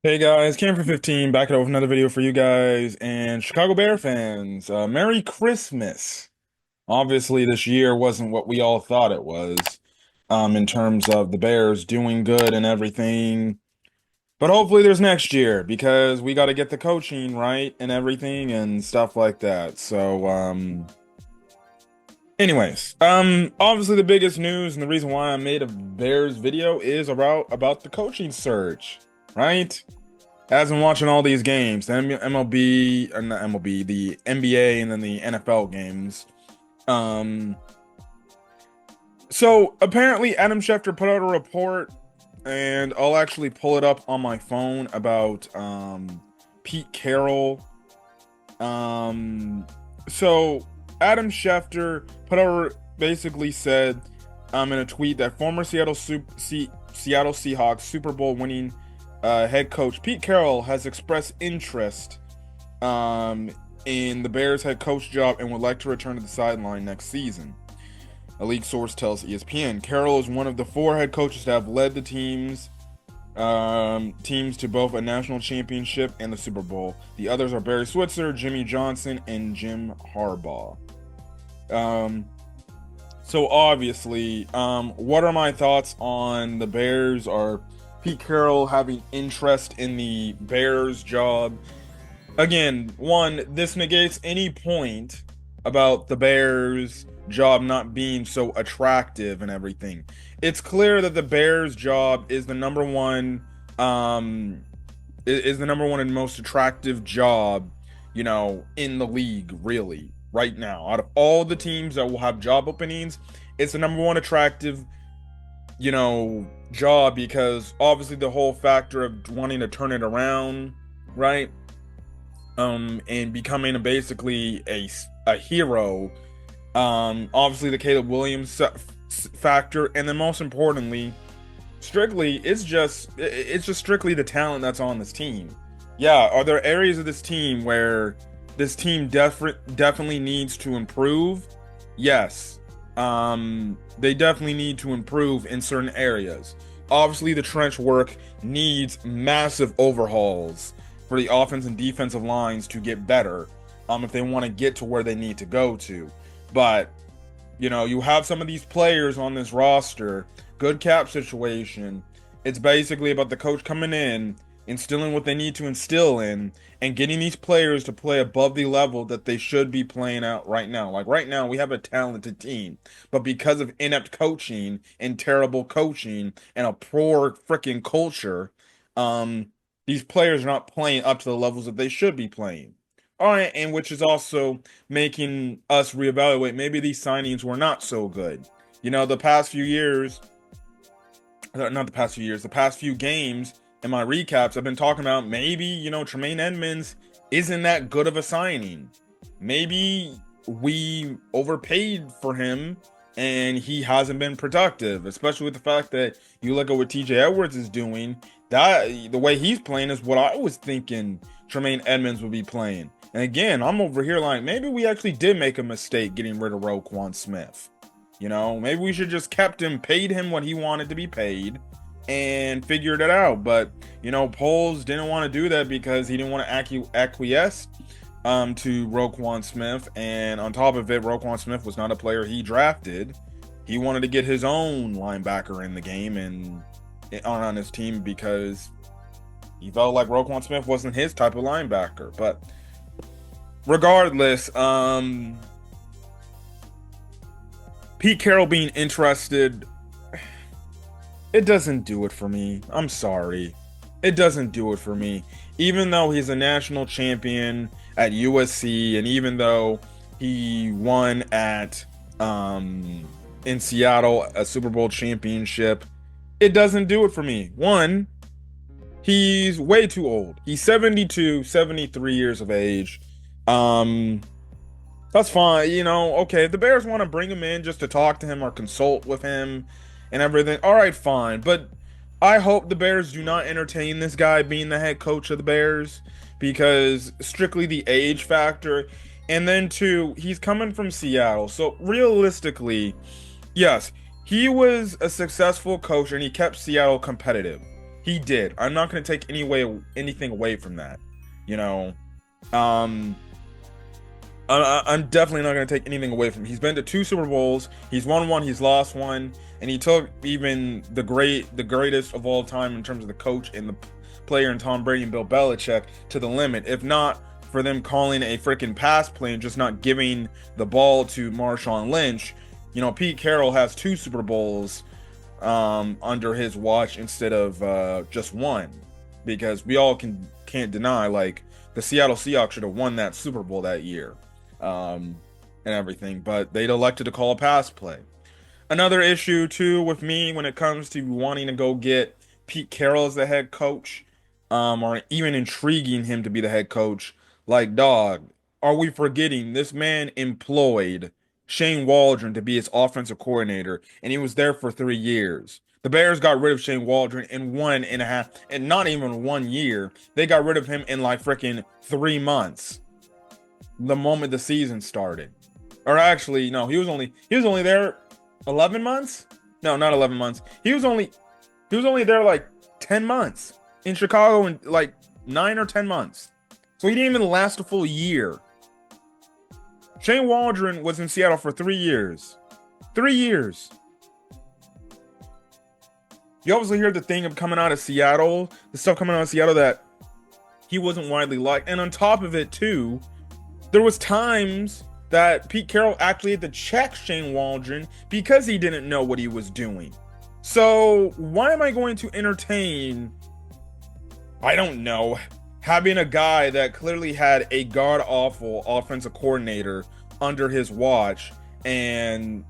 Hey guys, Cam for 15 back with another video for you guys and Chicago Bear fans. Merry Christmas. Obviously, this year wasn't what we all thought it was, in terms of the Bears doing good and everything. But hopefully there's next year because we got to get the coaching right and everything and stuff like that. Obviously the biggest news and the reason why I made a Bears video is about the coaching search, right? As I'm watching all these games, the MLB, not MLB, the NBA, and then the NFL games. Um, so apparently Adam Schefter put out a report, and I'll actually pull it up on my phone about Pete Carroll. Um, so Adam Schefter basically said in a tweet that former Seattle Seahawks Super Bowl winning head coach Pete Carroll has expressed interest um, in the Bears head coach job and would like to return to the sideline next season. A league source tells ESPN Carroll is one of the four head coaches to have led the teams to both a national championship and the Super Bowl. The others are Barry Switzer, Jimmy Johnson, and Jim Harbaugh. Um, so obviously, what are my thoughts on the Bears? Are Pete Carroll having interest in the Bears job? Again, one, this negates any point about the Bears job not being so attractive and everything. It's clear that the Bears job is the number one is the number one and most attractive job, in the league, really, right now. Out of all the teams that will have job openings, it's the number one attractive, job because obviously the whole factor of wanting to turn it around, right? And becoming basically a hero. Obviously the Caleb Williams factor, and then most importantly, it's just strictly the talent that's on this team. Yeah, are there areas of this team where this team definitely needs to improve? Yes. They definitely need to improve in certain areas. Obviously, the trench work needs massive overhauls for the offense and defensive lines to get better, if they want to get to where they need to go to. But you have some of these players on this roster, good cap situation. It's basically about the coach coming in, instilling what they need to instill in, and getting these players to play above the level that they should be playing out right now. Like right now, we have a talented team, but because of inept coaching and terrible coaching and a poor freaking culture, these players are not playing up to the levels that they should be playing. All right, and which is also making us reevaluate. Maybe these signings were not so good. The past few years, not the past few years, the past few games in my recaps, I've been talking about maybe, Tremaine Edmonds isn't that good of a signing. Maybe we overpaid for him and he hasn't been productive, especially with the fact that you look at what TJ Edwards is doing. That the way he's playing is what I was thinking Tremaine Edmonds would be playing. And again, I'm over here like maybe we actually did make a mistake getting rid of Roquan Smith. Maybe we should just kept him, paid him what he wanted to be paid, and figured it out. But Poles didn't want to do that because he didn't want to acquiesce to Roquan Smith, and on top of it, Roquan Smith was not a player he drafted. He wanted to get his own linebacker in the game and on his team because he felt like Roquan Smith wasn't his type of linebacker. But regardless, Pete Carroll being interested, it doesn't do it for me. I'm sorry. It doesn't do it for me. Even though he's a national champion at USC, and even though he won at in Seattle a Super Bowl championship, it doesn't do it for me. One, he's way too old. He's 72, 73 years of age. That's fine, okay, if the Bears want to bring him in just to talk to him or consult with him and everything, all right, fine. But I hope the Bears do not entertain this guy being the head coach of the Bears because strictly the age factor. And then two, he's coming from Seattle. So realistically, yes, he was a successful coach and he kept Seattle competitive. He did. I'm not going to take anything away from that. You know, um, I'm definitely not going to take anything away from him. He's been to 2 Super Bowls. He's won one. He's lost one, and he took even the greatest of all time in terms of the coach and the player, and Tom Brady and Bill Belichick, to the limit. If not for them calling a freaking pass play and just not giving the ball to Marshawn Lynch, Pete Carroll has 2 Super Bowls under his watch instead of just one, because we all can't deny, like, the Seattle Seahawks should have won that Super Bowl that year, and everything, but they'd elected to call a pass play. Another issue too with me when it comes to wanting to go get Pete Carroll as the head coach, or even intriguing him to be the head coach. Like, dog, are we forgetting this man employed Shane Waldron to be his offensive coordinator, and he was there for 3 years. The Bears got rid of Shane Waldron in 1.5, and not even 1 year. They got rid of him in like freaking 3 months, the moment the season started. Or actually, no, he was only there 11 months. No, not 11 months. He was only there like 10 months in Chicago, in like 9 or 10 months. So he didn't even last a full year. Shane Waldron was in Seattle for 3 years. 3 years. You obviously hear the thing of coming out of Seattle, the stuff coming out of Seattle that he wasn't widely liked. And on top of it too, there was times that Pete Carroll actually had to check Shane Waldron because he didn't know what he was doing. So why am I going to entertain, I don't know, having a guy that clearly had a god-awful offensive coordinator under his watch, and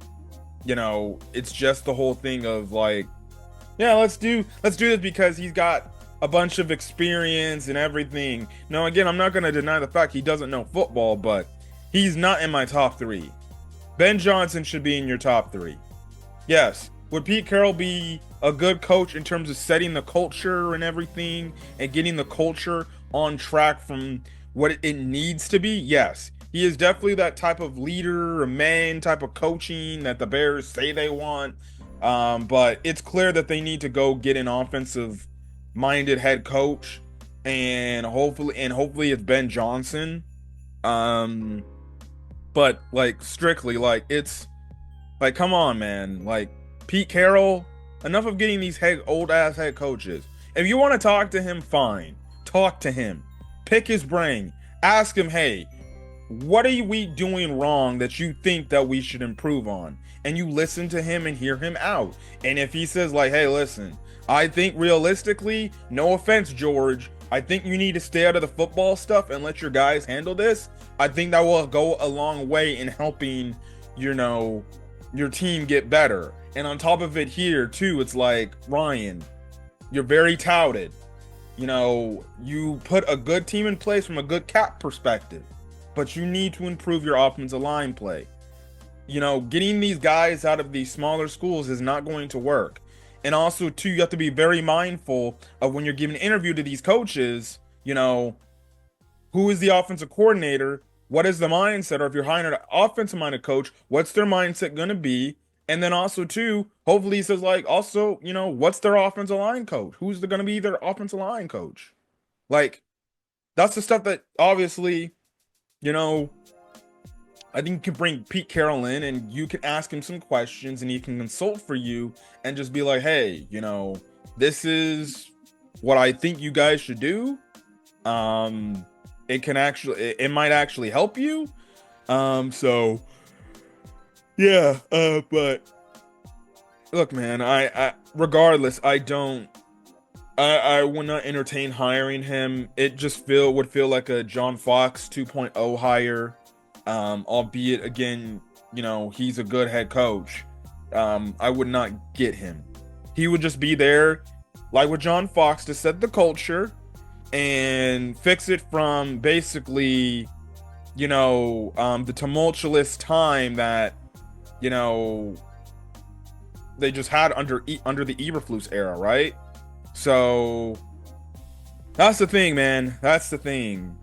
it's just the whole thing of like, yeah, let's do this because he's got a bunch of experience and everything. Now, again, I'm not going to deny the fact he doesn't know football, but he's not in my top 3. Ben Johnson should be in your top 3. Yes. Would Pete Carroll be a good coach in terms of setting the culture and everything and getting the culture on track from what it needs to be? Yes. He is definitely that type of leader, a man type of coaching that the Bears say they want. But it's clear that they need to go get an offensive minded head coach, and hopefully it's Ben Johnson. But like, strictly, like, it's like, come on, man. Like, Pete Carroll, enough of getting these old ass head coaches. If you want to talk to him, fine. Talk to him. Pick his brain. Ask him, hey, what are we doing wrong that you think that we should improve on? And you listen to him and hear him out. And if he says like, hey, listen, I think realistically, no offense, George, I think you need to stay out of the football stuff and let your guys handle this, I think that will go a long way in helping, your team get better. And on top of it here too, it's like, Ryan, you're very touted. You put a good team in place from a good cap perspective, but you need to improve your offensive line play. Getting these guys out of these smaller schools is not going to work. And also too, you have to be very mindful of when you're giving an interview to these coaches, who is the offensive coordinator? What is the mindset? Or if you're hiring an offensive minded coach, what's their mindset going to be? And then also too, hopefully he says like, also, what's their offensive line coach? Who's going to be their offensive line coach? Like, that's the stuff that obviously, I think you can bring Pete Carroll in and you can ask him some questions and he can consult for you and just be like, hey, this is what I think you guys should do. It might actually help you. So yeah, but look, man, I regardless, I would not entertain hiring him. It just would feel like a John Fox 2.0 hire. Albeit again, he's a good head coach. I would not get him. He would just be there, like with John Fox, to set the culture and fix it from basically, the tumultuous time that, they just had under the Eberflus era, right? So that's the thing, man. That's the thing.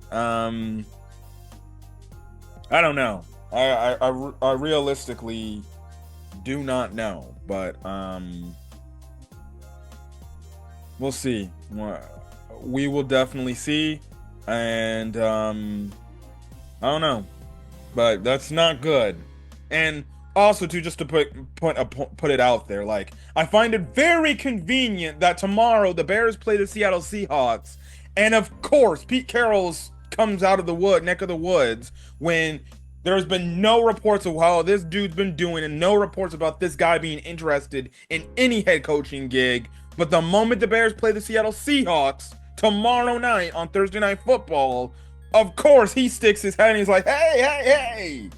I don't know. I realistically do not know, but we'll see. We will definitely see, and I don't know, but that's not good. And also, to just to put it out there, like I find it very convenient that tomorrow the Bears play the Seattle Seahawks, and of course Pete Carroll's comes out of the neck of the woods when there's been no reports of how this dude's been doing, and no reports about this guy being interested in any head coaching gig. But the moment the Bears play the Seattle Seahawks tomorrow night on Thursday Night Football, of course he sticks his head and he's like, hey,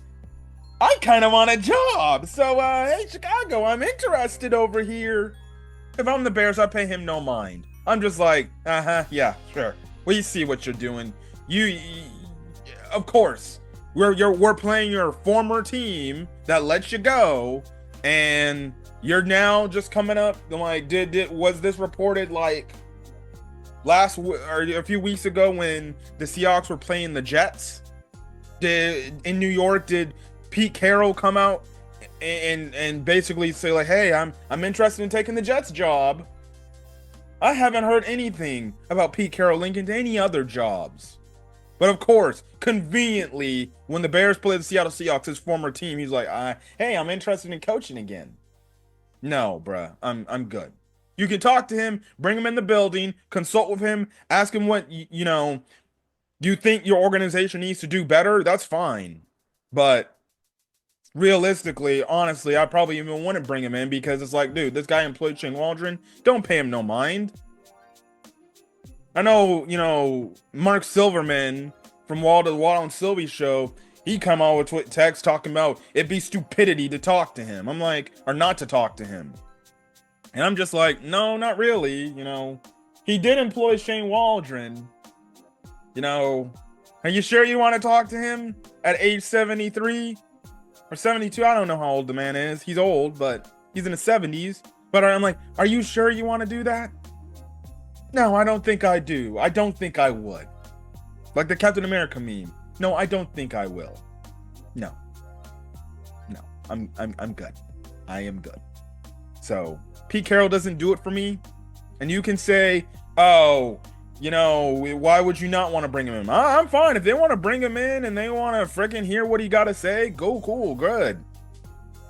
I kind of want a job. So, hey, Chicago, I'm interested over here. If I'm the Bears, I pay him no mind. I'm just like, yeah, sure. We see what you're doing. Of course, we're playing your former team that let you go, and you're now just coming up like, was this reported like or a few weeks ago when the Seahawks were playing the Jets? In New York, did Pete Carroll come out and basically say like, hey, I'm interested in taking the Jets job? I haven't heard anything about Pete Carroll linking to any other jobs. But of course, conveniently, when the Bears play the Seattle Seahawks, his former team, he's like, hey, I'm interested in coaching again. No, bruh, I'm good. You can talk to him, bring him in the building, consult with him, ask him what you think your organization needs to do better. That's fine. But realistically, honestly, I probably even wouldn't bring him in, because it's like, dude, this guy employed Shane Waldron. Don't pay him no mind. I know, Mark Silverman from Wall and Sylvie show, he come out with text talking about it'd be stupidity to talk to him. I'm like, or not to talk to him. And I'm just like, no, not really. He did employ Shane Waldron. Are you sure you want to talk to him at age 73 or 72? I don't know how old the man is. He's old, but he's in his 70s. But I'm like, are you sure you want to do that? No, I don't think I do. I don't think I would. Like the Captain America meme. No, I don't think I will. No. I'm good. I am good. So Pete Carroll doesn't do it for me. And you can say, oh, why would you not want to bring him in? I'm fine. If they want to bring him in and they want to freaking hear what he got to say, go, cool, good.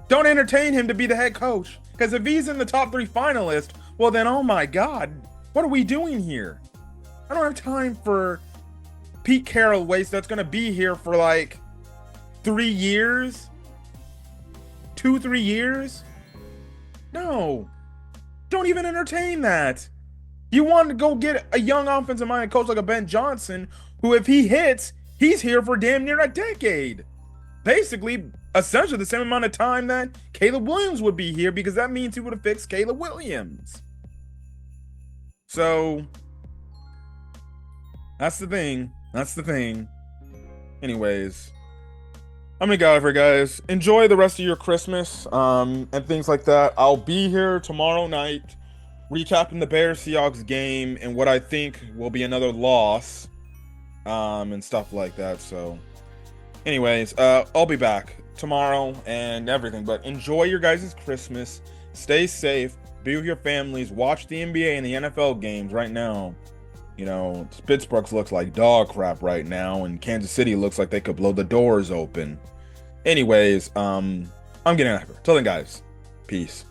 Don't entertain him to be the head coach. Because if he's in the top 3 finalists, well then, oh my God, what are we doing here? I don't have time for Pete Carroll waste that's going to be here for like 3 years. 2-3 years. No, don't even entertain that. You want to go get a young offensive minded coach like a Ben Johnson, who, if he hits, he's here for damn near a decade. Basically, essentially the same amount of time that Caleb Williams would be here, because that means he would have fixed Caleb Williams. So that's the thing. Anyways, I'm gonna get out of here, guys. Enjoy the rest of your Christmas and things like that. I'll be here tomorrow night recapping the Bears-Seahawks game and what I think will be another loss and stuff like that. So anyways, I'll be back tomorrow and everything. But enjoy your guys' Christmas. Stay safe. Be with your families. Watch the NBA and the NFL games right now. Pittsburgh looks like dog crap right now, and Kansas City looks like they could blow the doors open. Anyways, I'm getting out of here. Till then, guys. Peace.